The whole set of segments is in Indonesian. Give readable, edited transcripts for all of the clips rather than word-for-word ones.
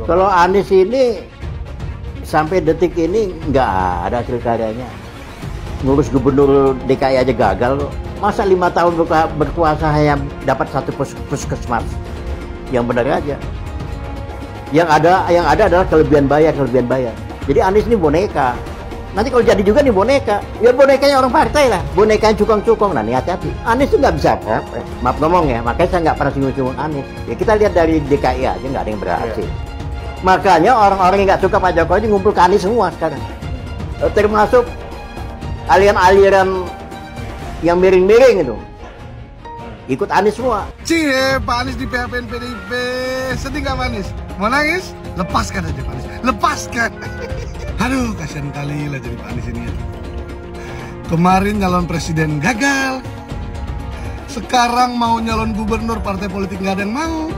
Kalau Anies ini sampai detik ini nggak ada hasil karyanya. Ngurus gubernur DKI aja gagal kok. Masa 5 tahun berkuasa hanya dapat satu puskesmas? Yang benar aja. Yang ada adalah kelebihan bayar. Jadi Anies ini boneka. Nanti kalau jadi juga nih boneka, ya bonekanya orang partai lah, bonekanya cukong-cukong. Nah, hati-hati. Anies itu nggak bisa, maaf ngomong ya, makanya saya nggak pernah singgung-singgung Anies. Ya kita lihat dari DKI aja nggak ada yang berhasil. Makanya orang-orang yang nggak suka Pak Jokowi ini ngumpul ke Anies semua sekarang. Termasuk aliran-aliran yang miring-miring itu. Ikut Anies semua. Cie, Pak Anies di PHPN PDIP. Sedih nggak Pak Anies? Mau nangis? Lepaskan aja Pak Anies. Lepaskan. Aduh, kasihan kali lah jadi Pak Anies ini ya. Kemarin nyalon presiden gagal. Sekarang mau nyalon gubernur, partai politik nggak ada yang mau.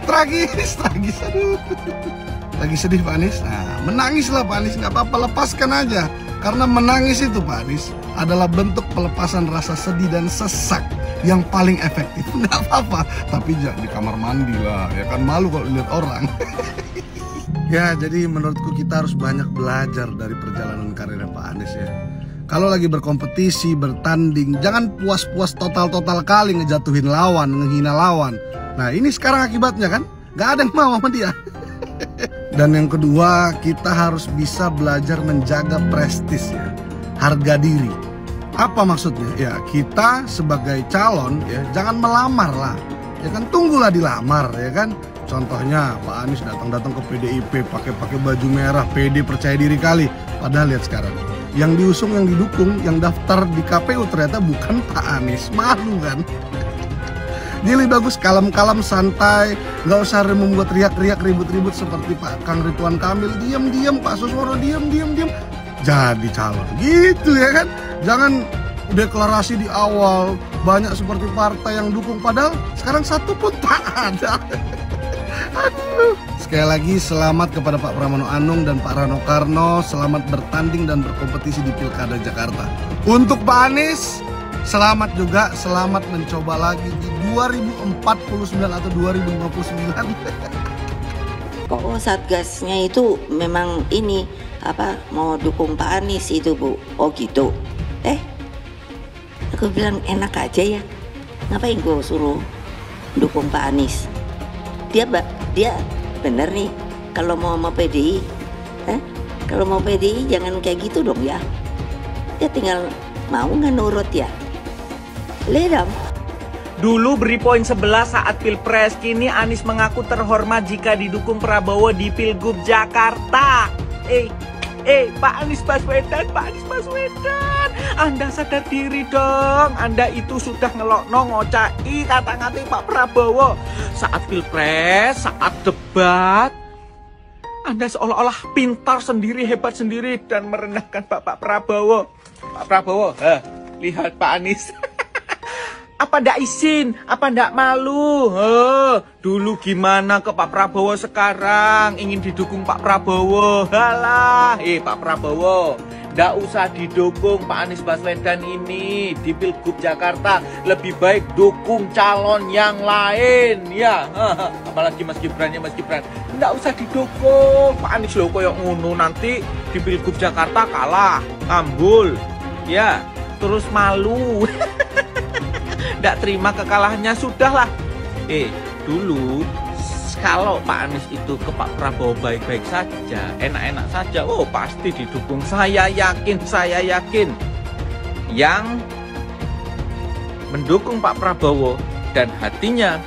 Tragis. Aduh. Lagi sedih Pak Anies? Nah, menangislah Pak Anies, nggak apa-apa, lepaskan aja. Karena menangis itu Pak Anies adalah bentuk pelepasan rasa sedih dan sesak yang paling efektif. Nggak apa-apa, tapi jangan di kamar mandi lah, ya kan, malu kalau dilihat orang. Ya, jadi menurutku kita harus banyak belajar dari perjalanan karirnya Pak Anies ya. Kalau lagi berkompetisi, bertanding, jangan puas-puas total kali ngejatuhin lawan, ngehina lawan. Nah, ini sekarang akibatnya kan, nggak ada yang mau sama dia. Dan yang kedua, kita harus bisa belajar menjaga prestis ya, harga diri. Apa maksudnya? Ya, kita sebagai calon ya, jangan melamar lah. Ya kan, tunggulah dilamar ya kan. Contohnya Pak Anies datang ke PDIP pakai baju merah, pede, percaya diri kali. Padahal lihat sekarang, yang diusung, yang didukung, yang daftar di KPU ternyata bukan Pak Anies. Malu kan? Dia lebih bagus kalem-kalem, santai, nggak usah membuat riak-riak, ribut-ribut seperti Pak Kang Ridwan Kamil. Diam-diam, Pak Suswono diam. Jadi calon, gitu ya kan? Jangan deklarasi di awal banyak seperti partai yang dukung, padahal sekarang satu pun tak ada. Aduh. Sekali lagi selamat kepada Pak Pramono Anung dan Pak Rano Karno. Selamat bertanding dan berkompetisi di Pilkada Jakarta. Untuk Pak Anies, selamat juga, selamat mencoba lagi di 2049 atau 2059. Kok Satgasnya itu memang ini mau dukung Pak Anies itu Bu? Oh gitu. Aku bilang enak aja ya. Ngapain gue suruh dukung Pak Anies? Dia bener nih kalau mau sama PDI. Kalau mau PDI jangan kayak gitu dong ya. Dia tinggal mau nggak nurut ya. Ledam. Dulu beri poin 11 saat Pilpres, kini Anies mengaku terhormat jika didukung Prabowo di Pilgub Jakarta. Pak Anies Baswedan, Anda sadar diri dong. Anda itu sudah ngelokno ngocai kata-kata Pak Prabowo saat Pilpres, saat debat. Anda seolah-olah pintar sendiri, hebat sendiri dan merendahkan Bapak Prabowo. Pak Prabowo, lihat Pak Anies. Apa ndak izin? Apa ndak malu? Dulu gimana ke Pak Prabowo, sekarang ingin didukung Pak Prabowo. Halah, Pak Prabowo, ndak usah didukung Pak Anies Baswedan ini di Pilgub Jakarta. Lebih baik dukung calon yang lain, ya. Apalagi Mas Gibran, ndak usah didukung. Pak Anies loh koyok ngono, nanti di Pilgub Jakarta kalah, ambul, ya, terus malu. Nggak terima kekalahannya, sudahlah. Dulu kalau Pak Anies itu ke Pak Prabowo baik-baik saja, enak-enak saja, pasti didukung. Saya yakin yang mendukung Pak Prabowo dan hatinya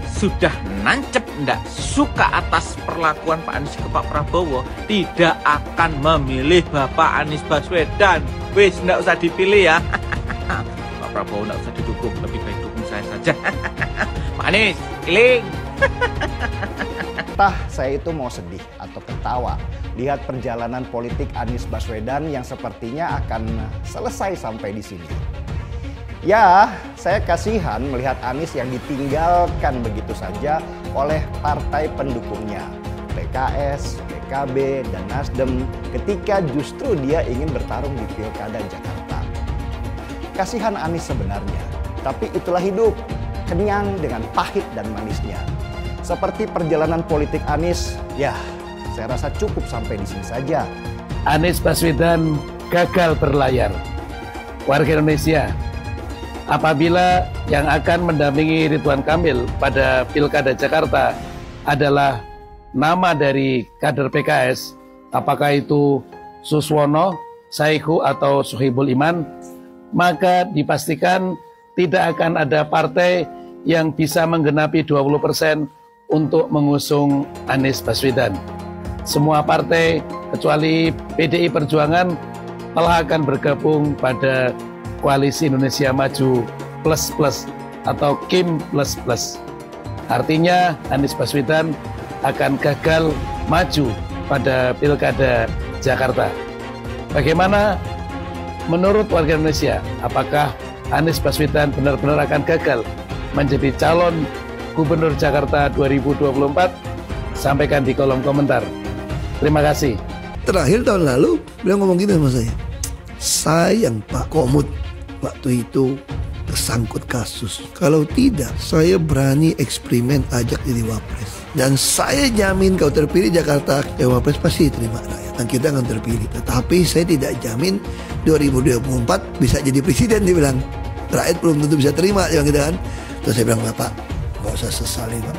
sudah nancep nggak suka atas perlakuan Pak Anies ke Pak Prabowo, tidak akan memilih Bapak Anies Baswedan. Wis, nggak usah dipilih ya. Pak Prabowo nggak usah didukung, lebih baik dukung saya saja. Pak Anies, keliling. Entah saya itu mau sedih atau ketawa lihat perjalanan politik Anies Baswedan yang sepertinya akan selesai sampai di sini. Ya, saya kasihan melihat Anies yang ditinggalkan begitu saja oleh partai pendukungnya, PKS, PKB, dan Nasdem, ketika justru dia ingin bertarung di Pilkada Jakarta. Kasihan Anies sebenarnya, tapi itulah hidup, kenyang dengan pahit dan manisnya. Seperti perjalanan politik Anies, ya saya rasa cukup sampai di sini saja. Anies Baswedan gagal berlayar. Warga Indonesia, apabila yang akan mendampingi Ridwan Kamil pada Pilkada Jakarta adalah nama dari kader PKS, apakah itu Suswono, Saihu atau Sohibul Iman, maka dipastikan tidak akan ada partai yang bisa menggenapi 20% untuk mengusung Anies Baswedan. Semua partai kecuali PDI Perjuangan telah akan bergabung pada Koalisi Indonesia Maju Plus Plus atau KIM Plus Plus. Artinya Anies Baswedan akan gagal maju pada Pilkada Jakarta. Bagaimana menurut warga Indonesia? Apakah Anies Baswedan benar-benar akan gagal menjadi calon Gubernur Jakarta 2024? Sampaikan di kolom komentar. Terima kasih. Terakhir tahun lalu beliau ngomong gini sama saya. Sayang Pak Komut waktu itu tersangkut kasus. Kalau tidak, saya berani eksperimen ajak jadi wapres. Dan saya jamin kau terpilih Jakarta, wapres pasti terima rakyat. Dan kita akan terpilih. Tetapi saya tidak jamin 2024 bisa jadi presiden, dia bilang. Rakyat belum tentu bisa terima, yang kita kan. Terus saya bilang, Pak, nggak usah sesali Pak.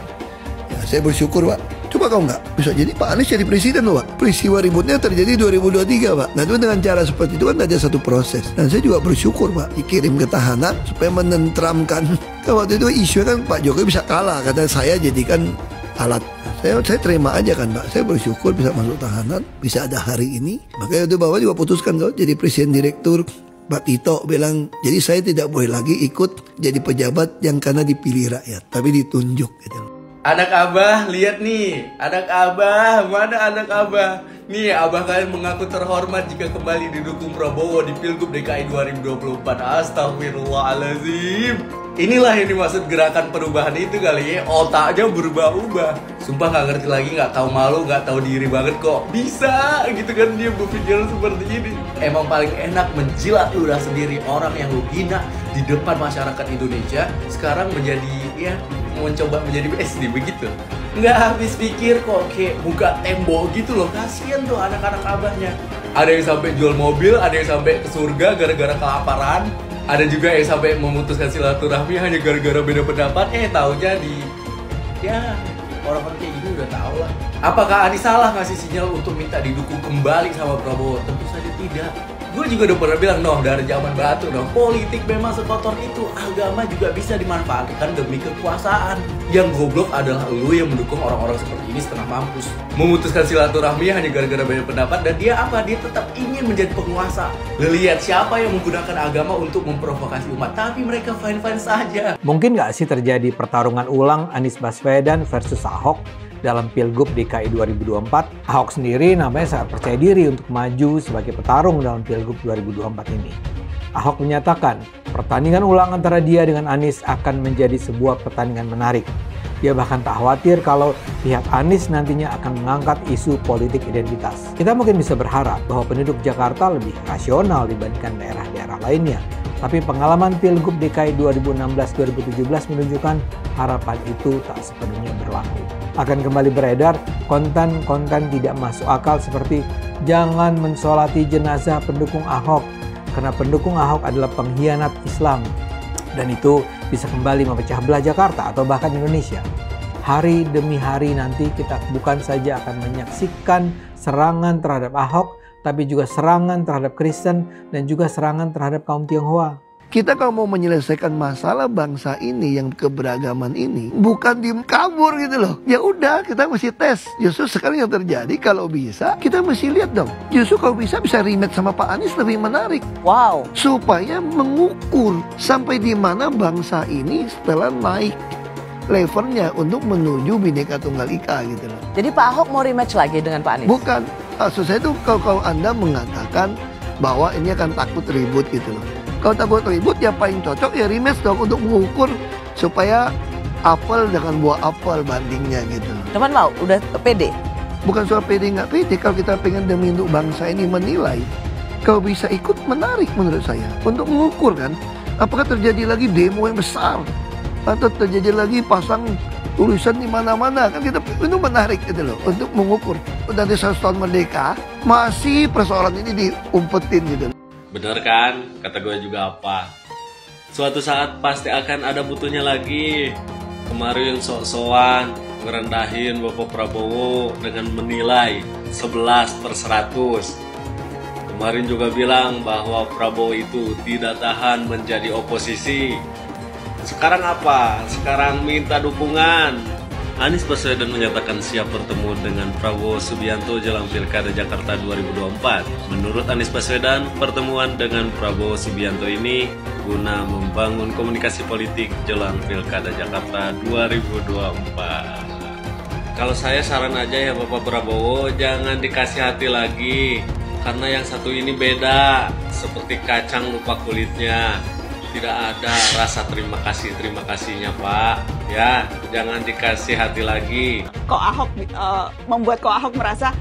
Ya, saya bersyukur Pak. Coba kau nggak bisa jadi Pak Anies jadi presiden loh Pak. Peristiwa ributnya terjadi 2023 Pak. Nah itu dengan cara seperti itu kan ada satu proses. Dan saya juga bersyukur Pak dikirim ke tahanan supaya menenteramkan. Waktu itu isu kan Pak Jokowi bisa kalah, kata saya jadikan alat. Saya terima aja kan Pak. Saya bersyukur bisa masuk tahanan, bisa ada hari ini. Makanya itu Bapak juga putuskan kok jadi presiden direktur. Pak Tito bilang, jadi saya tidak boleh lagi ikut jadi pejabat yang karena dipilih rakyat, tapi ditunjuk gitu. Anak abah, lihat nih. Anak abah, mana anak abah? Nih, abah kalian mengaku terhormat jika kembali didukung Prabowo di Pilgub DKI 2024. Astagfirullahaladzim. Inilah yang dimaksud gerakan perubahan itu kali ya. Otaknya berubah-ubah. Sumpah gak ngerti lagi, gak tahu malu, gak tahu diri banget kok. Bisa gitu kan dia berpikir seperti ini. Emang paling enak menjilat ludah sendiri orang yang lu hina di depan masyarakat Indonesia. Sekarang menjadi ya mencoba menjadi PSD begitu. Nggak habis pikir kok, kayak buka tembok gitu loh. Kasian tuh anak-anak abahnya. Ada yang sampai jual mobil, ada yang sampai ke surga gara-gara kelaparan. Ada juga yang sampai memutuskan silaturahmi hanya gara-gara beda pendapat. Taunya ya orang-orang kayak gini udah tahu lah. Apakah Anies salah ngasih sinyal untuk minta didukung kembali sama Prabowo? Tentu saja tidak. Gue juga udah pernah bilang, dari zaman batu politik memang sekotor itu. Agama juga bisa dimanfaatkan demi kekuasaan. Yang goblok adalah lu yang mendukung orang-orang seperti ini setengah mampus. Memutuskan silaturahmi hanya gara-gara beda pendapat. Dan dia apa? Dia tetap ingin menjadi penguasa. Lihat siapa yang menggunakan agama untuk memprovokasi umat. Tapi mereka fine-fine saja. Mungkin nggak sih terjadi pertarungan ulang Anies Baswedan versus Ahok dalam Pilgub DKI 2024? Ahok sendiri namanya sangat percaya diri untuk maju sebagai petarung dalam Pilgub 2024 ini. Ahok menyatakan pertandingan ulang antara dia dengan Anies akan menjadi sebuah pertandingan menarik. Dia bahkan tak khawatir kalau pihak Anies nantinya akan mengangkat isu politik identitas. Kita mungkin bisa berharap bahwa penduduk Jakarta lebih rasional dibandingkan daerah-daerah lainnya. Tapi pengalaman Pilgub DKI 2016-2017 menunjukkan harapan itu tak sepenuhnya berlaku. Akan kembali beredar konten-konten tidak masuk akal seperti jangan mensolati jenazah pendukung Ahok karena pendukung Ahok adalah pengkhianat Islam. Dan itu bisa kembali memecah belah Jakarta atau bahkan Indonesia. Hari demi hari nanti kita bukan saja akan menyaksikan serangan terhadap Ahok, tapi juga serangan terhadap Kristen dan juga serangan terhadap kaum Tionghoa. Kita kalau mau menyelesaikan masalah bangsa ini yang keberagaman ini bukan diem kabur gitu loh. Ya udah kita mesti tes. Justru sekarang yang terjadi kalau bisa kita mesti lihat dong. Justru kalau bisa rematch sama Pak Anies lebih menarik. Wow. Supaya mengukur sampai di mana bangsa ini setelah naik levelnya untuk menuju Bhinneka Tunggal Ika gitu loh. Jadi Pak Ahok mau rematch lagi dengan Pak Anies? Bukan. Maksud saya itu kalau Anda mengatakan bahwa ini akan takut ribut gitu loh. Kalau takut ribut ya paling cocok ya rematch dong untuk mengukur supaya apel dengan buah apel bandingnya gitu. Cuman mau udah pede? Bukan soal pede nggak pede, kalau kita pengen demi untuk bangsa ini menilai, kalau bisa ikut menarik menurut saya untuk mengukur kan apakah terjadi lagi demo yang besar atau terjadi lagi pasang tulisan di mana-mana, kan kita itu menarik gitu loh untuk mengukur. Dari 100 tahun merdeka masih persoalan ini diumpetin gitu. Bener kan? Kata gue juga apa? Suatu saat pasti akan ada butuhnya lagi. Kemarin sok-sokan ngerendahin Bapak Prabowo dengan menilai 11/100. Kemarin juga bilang bahwa Prabowo itu tidak tahan menjadi oposisi. Sekarang apa? Sekarang minta dukungan. Anies Baswedan menyatakan siap bertemu dengan Prabowo Subianto jelang Pilkada Jakarta 2024. Menurut Anies Baswedan, pertemuan dengan Prabowo Subianto ini guna membangun komunikasi politik jelang Pilkada Jakarta 2024. Kalau saya saran aja ya Bapak Prabowo, jangan dikasih hati lagi. Karena yang satu ini beda, seperti kacang lupa kulitnya. Tidak ada rasa terima kasihnya Pak. Ya, jangan dikasih hati lagi. Kok Ahok membuat Ahok merasa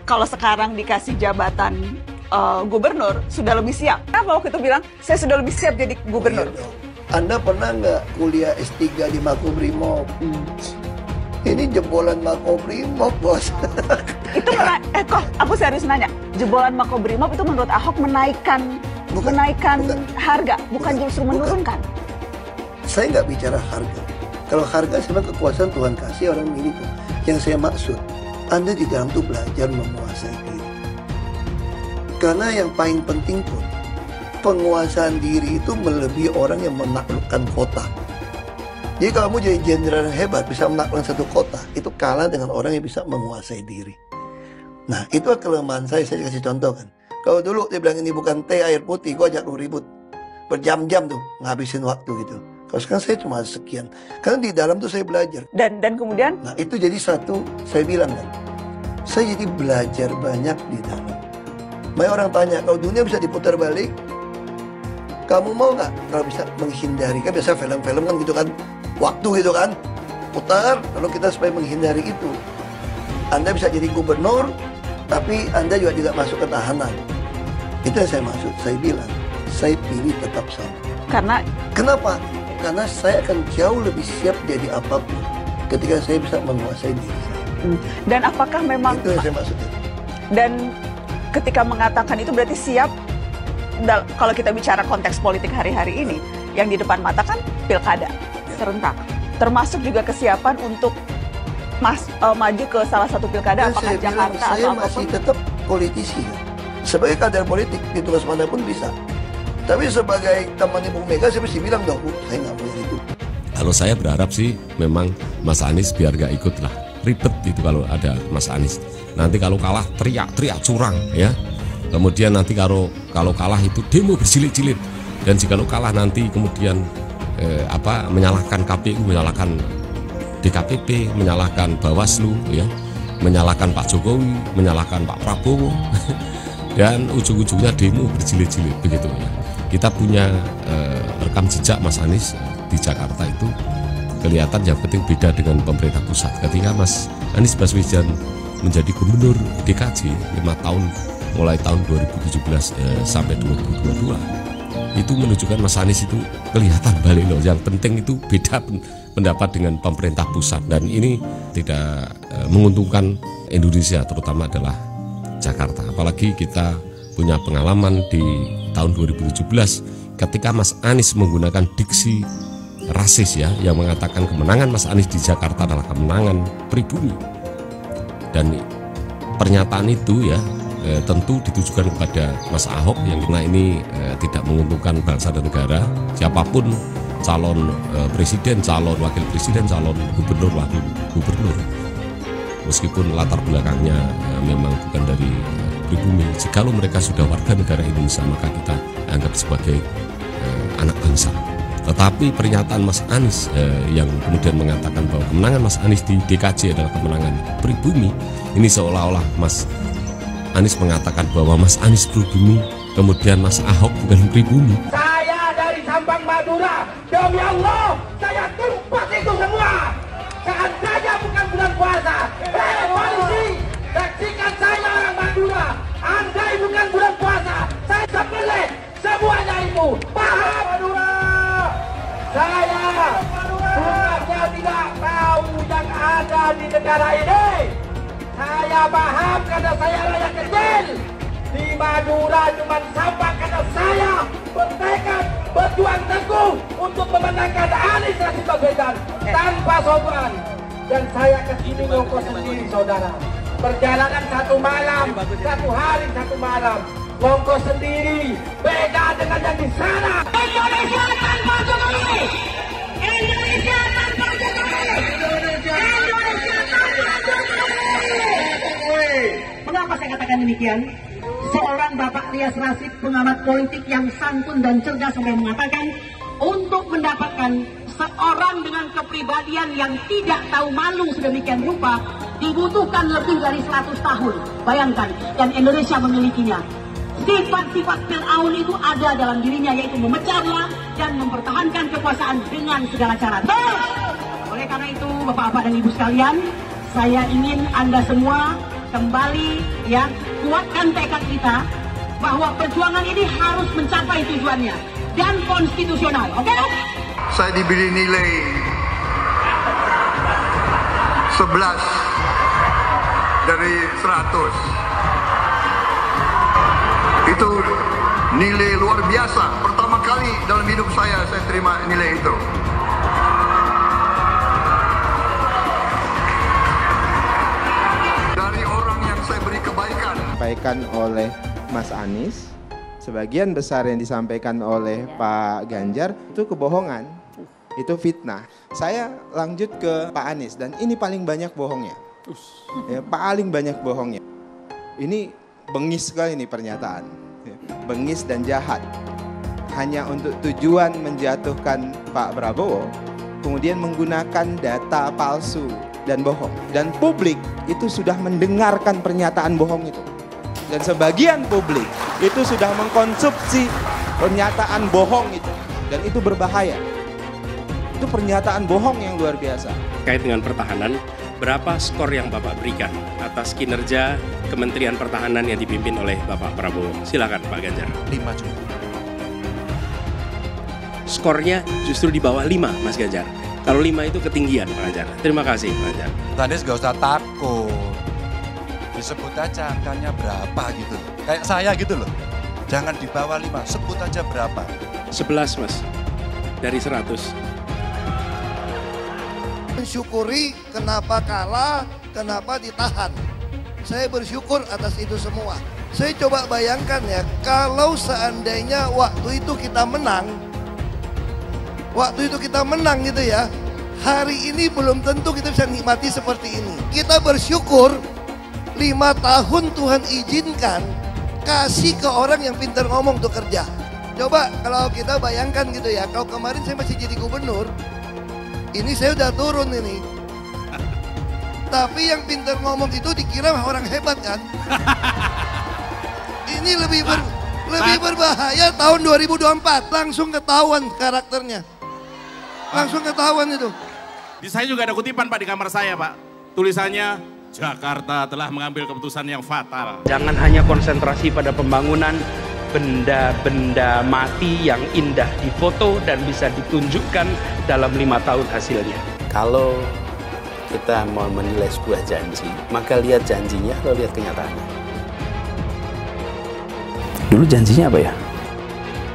kalau sekarang dikasih jabatan gubernur sudah lebih siap. Kenapa waktu itu bilang saya sudah lebih siap jadi gubernur? Anda pernah nggak kuliah S3 di Makobrimob? Ini jebolan Makobrimob, bos. Itu kok aku serius nanya, jebolan Makobrimob itu menurut Ahok menaikkan harga, bukan justru menurunkan. Saya nggak bicara harga. Kalau harga sebenarnya kekuasaan Tuhan kasih orang miliki. Yang saya maksud, Anda di dalam itu belajar menguasai diri. Karena yang paling penting pun, penguasaan diri itu melebihi orang yang menaklukkan kota. Jadi kalau kamu jadi jenderal yang hebat, bisa menaklukkan satu kota, itu kalah dengan orang yang bisa menguasai diri. Nah, itu kelemahan saya kasih contoh kan. Kalau dulu dia bilang ini bukan teh air putih, gue ajak lu ribut. Berjam-jam tuh, ngabisin waktu gitu. Kalau sekarang saya cuma sekian. Karena di dalam tuh saya belajar. Dan kemudian? Nah, itu jadi satu, saya bilang kan. Saya jadi belajar banyak di dalam. Banyak orang tanya, kalau dunia bisa diputar balik, kamu mau nggak kalau bisa menghindari? Kan biasa film-film kan gitu kan. Waktu gitu kan, putar, lalu kita supaya menghindari itu. Anda bisa jadi gubernur, tapi Anda juga tidak masuk ke tahanan. Itu yang saya maksud, saya bilang, saya pilih tetap sama. Kenapa? Karena saya akan jauh lebih siap jadi apapun ketika saya bisa menguasai diri saya. Dan apakah memang... Itu yang saya maksudnya. Dan ketika mengatakan itu berarti siap, kalau kita bicara konteks politik hari-hari ini, yang di depan mata kan pilkada serentak, termasuk juga kesiapan untuk maju ke salah satu pilkada, apakah Jakarta atau apapun. Saya masih tetap politisi. Sebagai kader politik di tugas manapun bisa. Tapi sebagai teman Ibu Mega saya mesti bilang dong, saya nggak mau itu. Kalau saya berharap sih memang Mas Anies biar gak ikut lah. Ribet itu kalau ada Mas Anies. Nanti kalau kalah teriak-teriak curang ya. Kemudian nanti kalau kalah itu demo berjilid-jilid. Dan jika kalah nanti kemudian menyalahkan KPU, menyalahkan DKPP, menyalahkan Bawaslu, ya, menyalahkan Pak Jokowi, menyalahkan Pak Prabowo, dan ujung-ujungnya demo berjilid-jilid begitu ya. Kita punya rekam jejak Mas Anies di Jakarta itu kelihatan yang penting beda dengan pemerintah pusat. Ketika Mas Anies Baswedan menjadi gubernur DKJ 5 tahun mulai tahun 2017 sampai 2022. Itu menunjukkan Mas Anies itu kelihatan balik loh. Yang penting itu beda pendapat dengan pemerintah pusat, dan ini tidak menguntungkan Indonesia, terutama adalah Jakarta. Apalagi kita punya pengalaman di tahun 2017 ketika Mas Anies menggunakan diksi rasis ya, yang mengatakan kemenangan Mas Anies di Jakarta adalah kemenangan pribumi. Dan pernyataan itu ya tentu ditujukan kepada Mas Ahok yang karena ini tidak menguntungkan bangsa dan negara. Siapapun calon presiden, calon wakil presiden, calon gubernur, wakil gubernur, meskipun latar belakangnya memang bukan dari pribumi, jikalau mereka sudah warga negara Indonesia maka kita anggap sebagai anak bangsa. Tetapi pernyataan Mas Anies yang kemudian mengatakan bahwa kemenangan Mas Anies di DKJ adalah kemenangan pribumi, ini seolah-olah Mas Anies mengatakan bahwa Mas Anies pribumi, kemudian Mas Ahok bukan pribumi. Saya dari Sampang Madura, demi Allah, saya tumpas itu semua. Seandainya bukan bulan puasa, polisi, saksikan saya orang Madura. Andai bukan bulan puasa, saya sembelih semuanya itu. Paham Madura? Saya bukannya tidak tahu negara ini. Saya paham karena saya rakyat kecil. Di Madura cuma sampah karena saya bertekad berjuang teguh untuk memenangkan Anies Rashid Baswedan tanpa sopan. Dan saya kesini ngongkos sendiri, saudara. Perjalanan 1 malam, 1 hari 1 malam. Ngongkos sendiri, beda dengan yang di sana. Indonesia tanpa Jokowi! Indonesia tanpa Jokowi! Indonesia tanpa Jokowi! Mengapa saya katakan demikian? Seorang Bapak Rias Rasyid, pengamat politik yang santun dan cerdas, sampai mengatakan untuk mendapatkan seorang dengan kepribadian yang tidak tahu malu sedemikian rupa dibutuhkan lebih dari 100 tahun. Bayangkan, dan Indonesia memilikinya. Sifat-sifat Fir'aun itu ada dalam dirinya, yaitu memecah belah dan mempertahankan kekuasaan dengan segala cara. Oleh karena itu, Bapak-bapak dan Ibu sekalian, saya ingin Anda semua kembali kuatkan tekad kita bahwa perjuangan ini harus mencapai tujuannya dan konstitusional. Oke? Saya diberi nilai 11 dari 100. Itu nilai luar biasa. Pertama kali dalam hidup saya terima nilai itu. Dari orang yang saya beri kebaikan. Disampaikan oleh Mas Anies, sebagian besar yang disampaikan oleh Pak Ganjar itu kebohongan, itu fitnah. Saya lanjut ke Pak Anies, dan ini paling banyak bohongnya. Paling banyak bohongnya. Ini bengis sekali nih pernyataan, bengis dan jahat. Hanya untuk tujuan menjatuhkan Pak Prabowo, kemudian menggunakan data palsu dan bohong. Dan publik itu sudah mendengarkan pernyataan bohong itu. Dan sebagian publik itu sudah mengkonsumsi pernyataan bohong itu. Dan itu berbahaya. Itu pernyataan bohong yang luar biasa. Terkait dengan pertahanan, berapa skor yang Bapak berikan atas kinerja Kementerian Pertahanan yang dipimpin oleh Bapak Prabowo? Silakan Pak Ganjar. 5 juga. Skornya justru di bawah 5, Mas Ganjar. Kalau 5 itu ketinggian, Pak Ganjar. Terima kasih, Pak Ganjar. Anies gak usah takut. Disebut aja angkanya berapa gitu loh. Kayak saya gitu loh. Jangan di bawah 5, sebut aja berapa. 11, Mas. Dari 100. Mensyukuri kenapa kalah, kenapa ditahan. Saya bersyukur atas itu semua. Saya coba bayangkan ya, kalau seandainya waktu itu kita menang gitu ya, hari ini belum tentu kita bisa nikmati seperti ini. Kita bersyukur 5 tahun Tuhan izinkan kasih ke orang yang pintar ngomong untuk kerja. Coba kalau kita bayangkan gitu ya, kalau kemarin saya masih jadi gubernur, ini saya udah turun ini. Tapi yang pintar ngomong itu dikira orang hebat kan? Ini lebih berbahaya tahun 2024, langsung ketahuan karakternya. Langsung ketahuan itu. Saya juga ada kutipan Pak di kamar saya Pak. Tulisannya, Jakarta telah mengambil keputusan yang fatal. Jangan hanya konsentrasi pada pembangunan benda-benda mati yang indah difoto dan bisa ditunjukkan dalam 5 tahun hasilnya. Kalau kita mau menilai sebuah janji, maka lihat janjinya atau lihat kenyataannya. Dulu janjinya apa ya?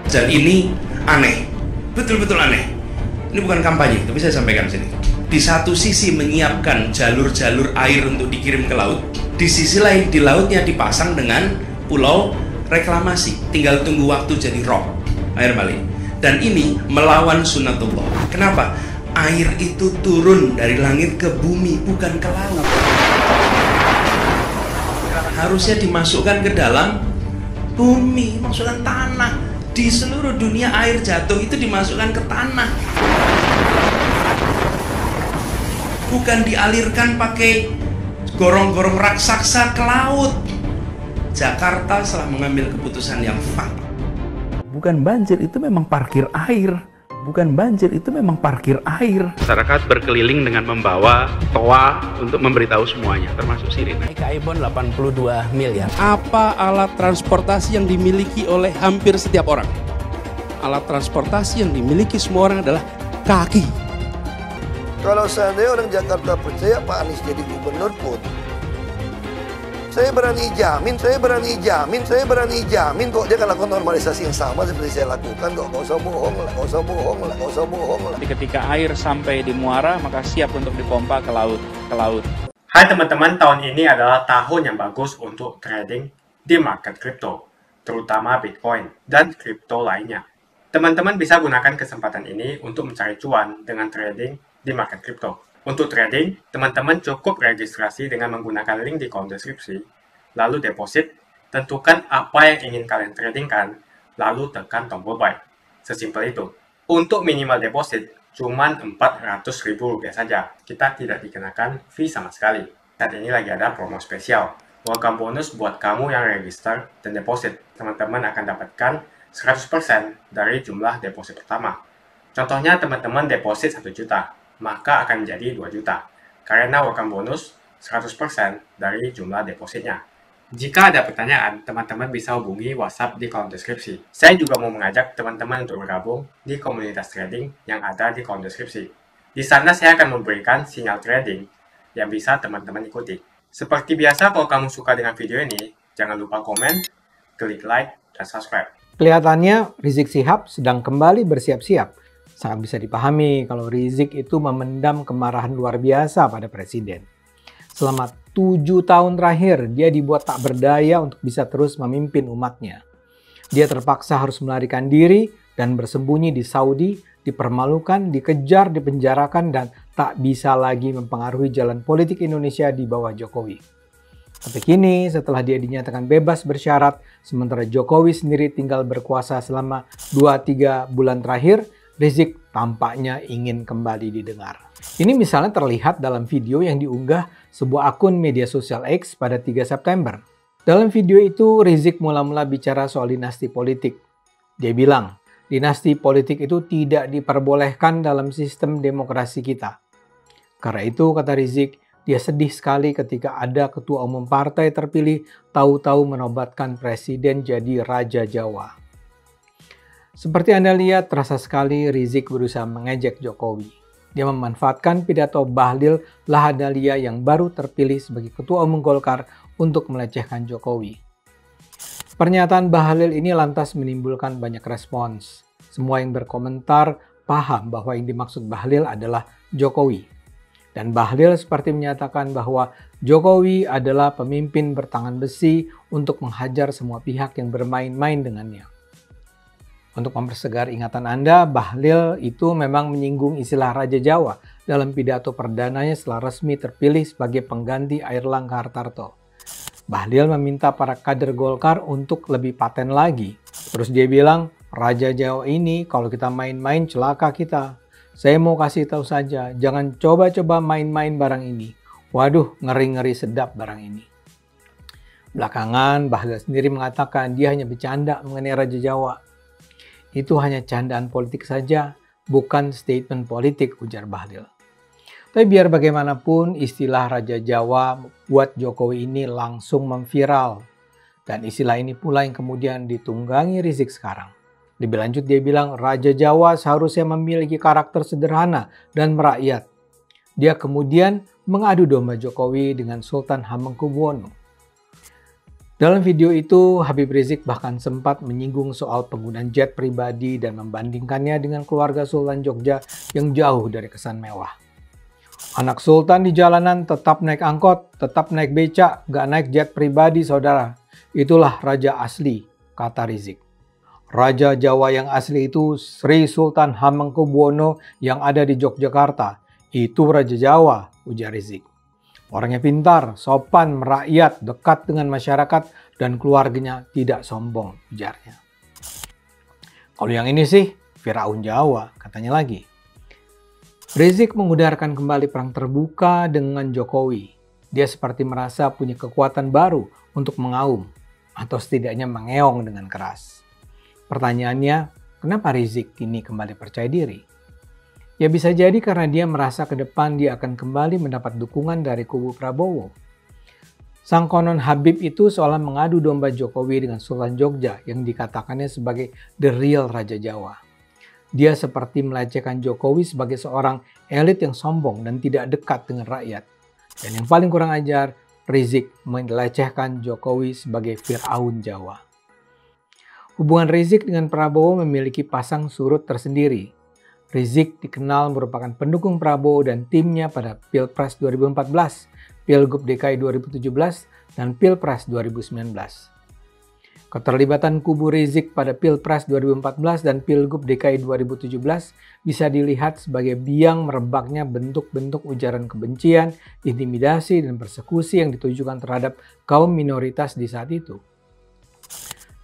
Dan ini aneh, betul-betul aneh. Ini bukan kampanye, tapi saya sampaikan di sini. Di satu sisi menyiapkan jalur-jalur air untuk dikirim ke laut, di sisi lain di lautnya dipasang dengan pulau reklamasi, tinggal tunggu waktu jadi rob, air balik. Dan ini melawan sunatullah. Kenapa? Air itu turun dari langit ke bumi, bukan ke laut. Harusnya dimasukkan ke dalam bumi, masukkan tanah. Di seluruh dunia air jatuh itu dimasukkan ke tanah. Bukan dialirkan pakai gorong-gorong raksasa ke laut. Jakarta telah mengambil keputusan yang fatal. Bukan banjir, itu memang parkir air. Bukan banjir, itu memang parkir air. Masyarakat berkeliling dengan membawa toa untuk memberitahu semuanya, termasuk sirine. Naik iPhone 82 miliar. Apa alat transportasi yang dimiliki oleh hampir setiap orang? Alat transportasi yang dimiliki semua orang adalah kaki. Kalau seandainya orang Jakarta percaya Pak Anies jadi gubernur pun, saya berani jamin kok dia akan lakukan normalisasi yang sama seperti saya lakukan kok. Gak usah bohong lah. Ketika air sampai di muara, maka siap untuk dipompa ke laut. Hai teman-teman, tahun ini adalah tahun yang bagus untuk trading di market kripto, terutama Bitcoin dan kripto lainnya. Teman-teman bisa gunakan kesempatan ini untuk mencari cuan dengan trading di market kripto. Untuk trading, teman-teman cukup registrasi dengan menggunakan link di kolom deskripsi, lalu deposit, tentukan apa yang ingin kalian tradingkan, lalu tekan tombol buy. Sesimpel itu. Untuk minimal deposit, cuman Rp400.000 saja. Kita tidak dikenakan fee sama sekali. Saat ini lagi ada promo spesial. Welcome bonus buat kamu yang register dan deposit. Teman-teman akan dapatkan 100% dari jumlah deposit pertama. Contohnya teman-teman deposit 1 juta, maka akan menjadi 2 juta. Karena welcome bonus 100% dari jumlah depositnya. Jika ada pertanyaan, teman-teman bisa hubungi WhatsApp di kolom deskripsi. Saya juga mau mengajak teman-teman untuk bergabung di komunitas trading yang ada di kolom deskripsi. Di sana saya akan memberikan sinyal trading yang bisa teman-teman ikuti. Seperti biasa, kalau kamu suka dengan video ini, jangan lupa komen, klik like, dan subscribe. Kelihatannya Rizik Syihab sedang kembali bersiap-siap. Sangat bisa dipahami kalau Rizik itu memendam kemarahan luar biasa pada presiden. Selama 7 tahun terakhir, dia dibuat tak berdaya untuk bisa terus memimpin umatnya. Dia terpaksa harus melarikan diri dan bersembunyi di Saudi, dipermalukan, dikejar, dipenjarakan, dan tak bisa lagi mempengaruhi jalan politik Indonesia di bawah Jokowi. Tapi kini setelah dia dinyatakan bebas bersyarat, sementara Jokowi sendiri tinggal berkuasa selama 2-3 bulan terakhir, Rizik tampaknya ingin kembali didengar. Ini misalnya terlihat dalam video yang diunggah sebuah akun media sosial X pada 3 September. Dalam video itu, Rizik mula-mula bicara soal dinasti politik. Dia bilang, dinasti politik itu tidak diperbolehkan dalam sistem demokrasi kita. Karena itu, kata Rizik, dia sedih sekali ketika ada ketua umum partai terpilih tahu-tahu menobatkan presiden jadi Raja Jawa. Seperti Anda lihat, terasa sekali Rizik berusaha mengejek Jokowi. Dia memanfaatkan pidato Bahlil Lahadalia yang baru terpilih sebagai ketua umum Golkar untuk melecehkan Jokowi. Pernyataan Bahlil ini lantas menimbulkan banyak respons. Semua yang berkomentar paham bahwa yang dimaksud Bahlil adalah Jokowi. Dan Bahlil seperti menyatakan bahwa Jokowi adalah pemimpin bertangan besi untuk menghajar semua pihak yang bermain-main dengannya. Untuk mempersegar ingatan Anda, Bahlil itu memang menyinggung istilah Raja Jawa dalam pidato perdananya setelah resmi terpilih sebagai pengganti Airlangga Hartarto. Bahlil meminta para kader Golkar untuk lebih paten lagi. Terus dia bilang, Raja Jawa ini kalau kita main-main celaka kita. Saya mau kasih tahu saja, jangan coba-coba main-main barang ini. Waduh, ngeri-ngeri sedap barang ini. Belakangan, Bahlil sendiri mengatakan dia hanya bercanda mengenai Raja Jawa. Itu hanya candaan politik saja, bukan statement politik, ujar Bahlil. Tapi biar bagaimanapun, istilah Raja Jawa buat Jokowi ini langsung memviral. Dan istilah ini pula yang kemudian ditunggangi Rizik sekarang. Lebih lanjut dia bilang, Raja Jawa seharusnya memiliki karakter sederhana dan merakyat. Dia kemudian mengadu domba Jokowi dengan Sultan Hamengkubuwono. Dalam video itu, Habib Rizik bahkan sempat menyinggung soal penggunaan jet pribadi dan membandingkannya dengan keluarga Sultan Jogja yang jauh dari kesan mewah. Anak Sultan di jalanan tetap naik angkot, tetap naik becak, gak naik jet pribadi saudara. Itulah raja asli, kata Rizik. Raja Jawa yang asli itu Sri Sultan Hamengkubuwono yang ada di Yogyakarta. Itu Raja Jawa, ujar Rizik. Orangnya pintar, sopan, merakyat, dekat dengan masyarakat, dan keluarganya tidak sombong, ujarnya. Kalau yang ini sih, Firaun Jawa, katanya lagi. Rizik mengudarkan kembali perang terbuka dengan Jokowi. Dia seperti merasa punya kekuatan baru untuk mengaum, atau setidaknya mengeong dengan keras. Pertanyaannya, kenapa Rizik kini kembali percaya diri? Ya bisa jadi karena dia merasa ke depan dia akan kembali mendapat dukungan dari kubu Prabowo. Sang konon Habib itu seolah mengadu domba Jokowi dengan Sultan Jogja yang dikatakannya sebagai the real Raja Jawa. Dia seperti melecehkan Jokowi sebagai seorang elit yang sombong dan tidak dekat dengan rakyat. Dan yang paling kurang ajar, Rizik melecehkan Jokowi sebagai Fir'aun Jawa. Hubungan Rizik dengan Prabowo memiliki pasang surut tersendiri. Rizik dikenal merupakan pendukung Prabowo dan timnya pada Pilpres 2014, Pilgub DKI 2017, dan Pilpres 2019. Keterlibatan kubu Rizik pada Pilpres 2014 dan Pilgub DKI 2017 bisa dilihat sebagai biang merebaknya bentuk-bentuk ujaran kebencian, intimidasi, dan persekusi yang ditujukan terhadap kaum minoritas di saat itu.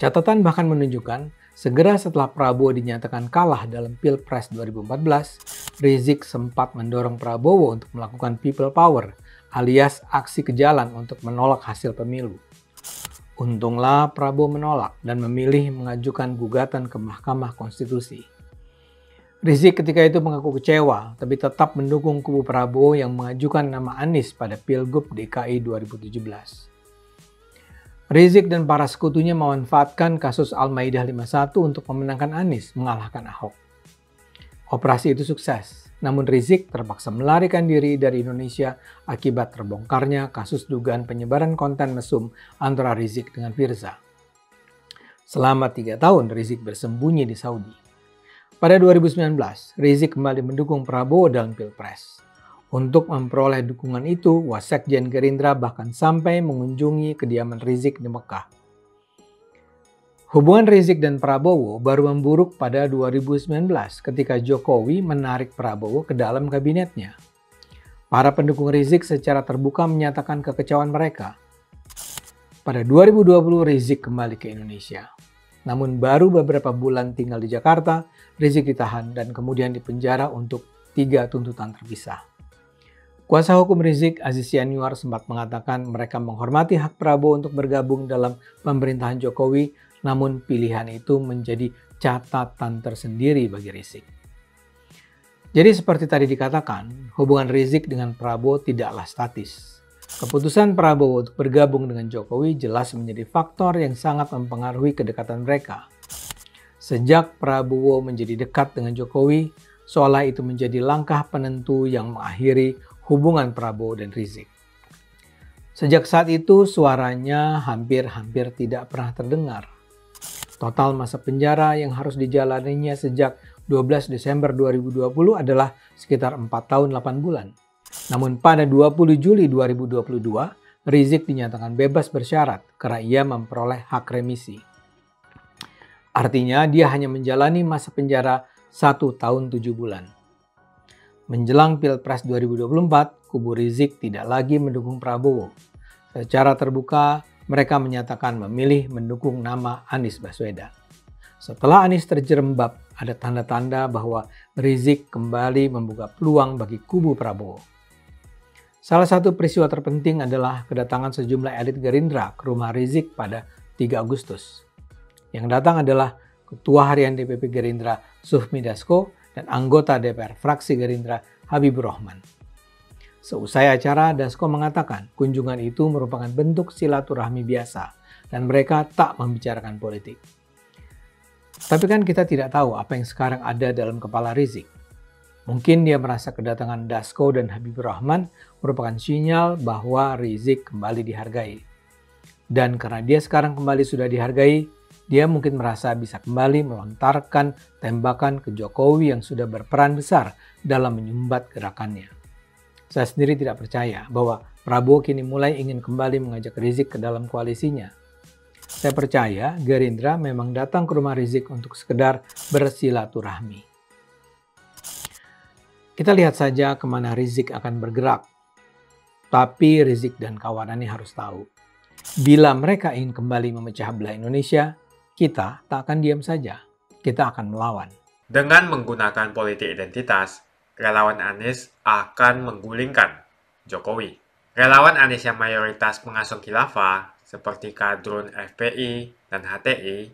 Catatan bahkan menunjukkan, segera setelah Prabowo dinyatakan kalah dalam Pilpres 2014, Rizik sempat mendorong Prabowo untuk melakukan people power, alias aksi ke jalan untuk menolak hasil pemilu. Untunglah Prabowo menolak dan memilih mengajukan gugatan ke Mahkamah Konstitusi. Rizik ketika itu mengaku kecewa, tapi tetap mendukung kubu Prabowo yang mengajukan nama Anies pada Pilgub DKI 2017. Rizik dan para sekutunya memanfaatkan kasus Al-Maidah 51 untuk memenangkan Anies mengalahkan Ahok. Operasi itu sukses, namun Rizik terpaksa melarikan diri dari Indonesia akibat terbongkarnya kasus dugaan penyebaran konten mesum antara Rizik dengan Firza. Selama 3 tahun Rizik bersembunyi di Saudi. Pada 2019, Rizik kembali mendukung Prabowo dalam Pilpres. Untuk memperoleh dukungan itu, Wasekjen Gerindra bahkan sampai mengunjungi kediaman Rizik di Mekah. Hubungan Rizik dan Prabowo baru memburuk pada 2019 ketika Jokowi menarik Prabowo ke dalam kabinetnya. Para pendukung Rizik secara terbuka menyatakan kekecewaan mereka. Pada 2020 Rizik kembali ke Indonesia. Namun baru beberapa bulan tinggal di Jakarta, Rizik ditahan dan kemudian dipenjara untuk 3 tuntutan terpisah. Kuasa hukum Rizik, Aziz Yanuar, sempat mengatakan mereka menghormati hak Prabowo untuk bergabung dalam pemerintahan Jokowi, namun pilihan itu menjadi catatan tersendiri bagi Rizik. Jadi seperti tadi dikatakan, hubungan Rizik dengan Prabowo tidaklah statis. Keputusan Prabowo untuk bergabung dengan Jokowi jelas menjadi faktor yang sangat mempengaruhi kedekatan mereka. Sejak Prabowo menjadi dekat dengan Jokowi, seolah itu menjadi langkah penentu yang mengakhiri hubungan Prabowo dan Rizik. Sejak saat itu suaranya hampir tidak pernah terdengar. Total masa penjara yang harus dijalaninya sejak 12 Desember 2020 adalah sekitar 4 tahun 8 bulan. Namun pada 20 Juli 2022, Rizik dinyatakan bebas bersyarat karena ia memperoleh hak remisi. Artinya dia hanya menjalani masa penjara 1 tahun 7 bulan. Menjelang Pilpres 2024, kubu Rizik tidak lagi mendukung Prabowo. Secara terbuka, mereka menyatakan memilih mendukung nama Anies Baswedan. Setelah Anies terjerembab, ada tanda-tanda bahwa Rizik kembali membuka peluang bagi kubu Prabowo. Salah satu peristiwa terpenting adalah kedatangan sejumlah elit Gerindra ke rumah Rizik pada 3 Agustus. Yang datang adalah Ketua Harian DPP Gerindra Sufmi Dasko dan anggota DPR fraksi Gerindra Habibur Rahman. Seusai acara, Dasko mengatakan kunjungan itu merupakan bentuk silaturahmi biasa dan mereka tak membicarakan politik. Tapi kan kita tidak tahu apa yang sekarang ada dalam kepala Rizik. Mungkin dia merasa kedatangan Dasko dan Habibur Rahman merupakan sinyal bahwa Rizik kembali dihargai. Dan karena dia sekarang kembali sudah dihargai, dia mungkin merasa bisa kembali melontarkan tembakan ke Jokowi yang sudah berperan besar dalam menyumbat gerakannya. Saya sendiri tidak percaya bahwa Prabowo kini mulai ingin kembali mengajak Rizik ke dalam koalisinya. Saya percaya Gerindra memang datang ke rumah Rizik untuk sekedar bersilaturahmi. Kita lihat saja kemana Rizik akan bergerak. Tapi Rizik dan kawanannya harus tahu, bila mereka ingin kembali memecah belah Indonesia, kita tak akan diam saja, kita akan melawan. Dengan menggunakan politik identitas, relawan Anies akan menggulingkan Jokowi. Relawan Anies yang mayoritas pengasuh khilafah, seperti kadrun FPI dan HTI,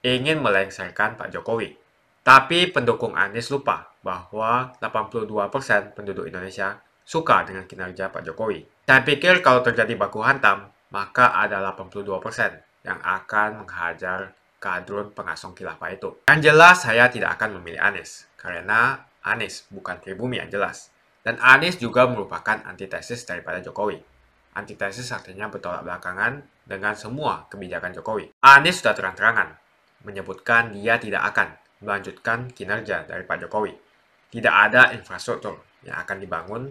ingin melengsarkan Pak Jokowi. Tapi pendukung Anies lupa bahwa 82% penduduk Indonesia suka dengan kinerja Pak Jokowi. Saya pikir kalau terjadi baku hantam, maka ada 82% yang akan menghajar kadrun pengasong khilafah itu. Yang jelas saya tidak akan memilih Anies, karena Anies bukan pribumi yang jelas. Dan Anies juga merupakan antitesis daripada Jokowi. Antitesis artinya bertolak belakangan dengan semua kebijakan Jokowi. Anies sudah terang-terangan menyebutkan dia tidak akan melanjutkan kinerja dari Pak Jokowi. Tidak ada infrastruktur yang akan dibangun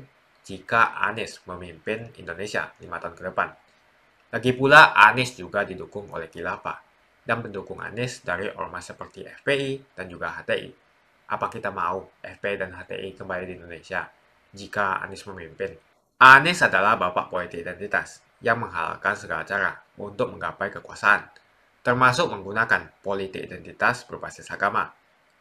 jika Anies memimpin Indonesia 5 tahun ke depan. Lagi pula Anies juga didukung oleh khilafah dan pendukung Anies dari ormas seperti FPI dan juga HTI. Apa kita mau FPI dan HTI kembali di Indonesia jika Anies memimpin? Anies adalah bapak politik identitas yang menghalalkan segala cara untuk menggapai kekuasaan, termasuk menggunakan politik identitas berbasis agama.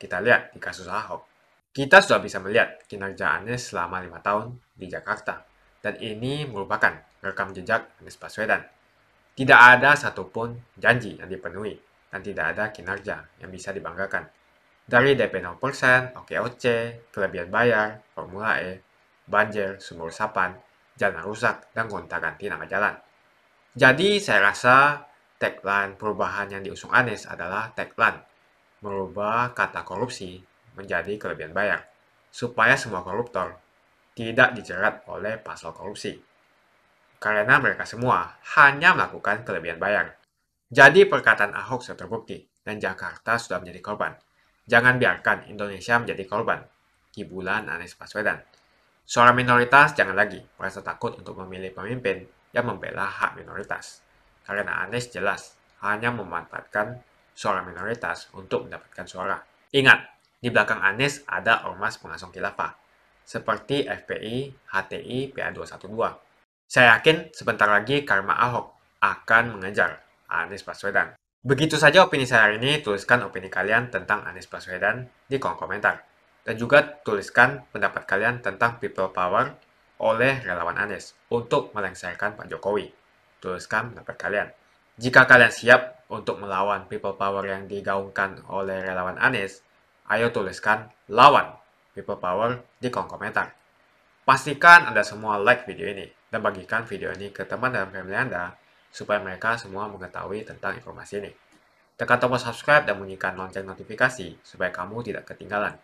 Kita lihat di kasus Ahok. Kita sudah bisa melihat kinerja Anies selama 5 tahun di Jakarta, dan ini merupakan rekam jejak Anies Baswedan. Tidak ada satupun janji yang dipenuhi, dan tidak ada kinerja yang bisa dibanggakan. Dari DP 0%, OKOC, kelebihan bayar, Formula E, banjir, sumur resapan, jalan rusak, dan gonta-ganti nama jalan. Jadi saya rasa tagline perubahan yang diusung Anies adalah tagline merubah kata korupsi menjadi kelebihan bayar, supaya semua koruptor tidak dijerat oleh pasal korupsi. Karena mereka semua hanya melakukan kelebihan bayar. Jadi perkataan Ahok sudah terbukti, dan Jakarta sudah menjadi korban. Jangan biarkan Indonesia menjadi korban kibulan Anies Baswedan. Suara minoritas jangan lagi merasa takut untuk memilih pemimpin yang membela hak minoritas. Karena Anies jelas hanya memanfaatkan suara minoritas untuk mendapatkan suara. Ingat, di belakang Anies ada ormas pengasong khilafah, seperti FPI, HTI, PA212. Saya yakin sebentar lagi karma Ahok akan mengejar Anies Baswedan. Begitu saja opini saya hari ini. Tuliskan opini kalian tentang Anies Baswedan di kolom komentar. Dan juga tuliskan pendapat kalian tentang people power oleh relawan Anies untuk melengsarkan Pak Jokowi. Tuliskan pendapat kalian. Jika kalian siap untuk melawan people power yang digaungkan oleh relawan Anies, ayo tuliskan lawan people power di kolom komentar. Pastikan Anda semua like video ini dan bagikan video ini ke teman dan family Anda supaya mereka semua mengetahui tentang informasi ini. Tekan tombol subscribe dan bunyikan lonceng notifikasi supaya kamu tidak ketinggalan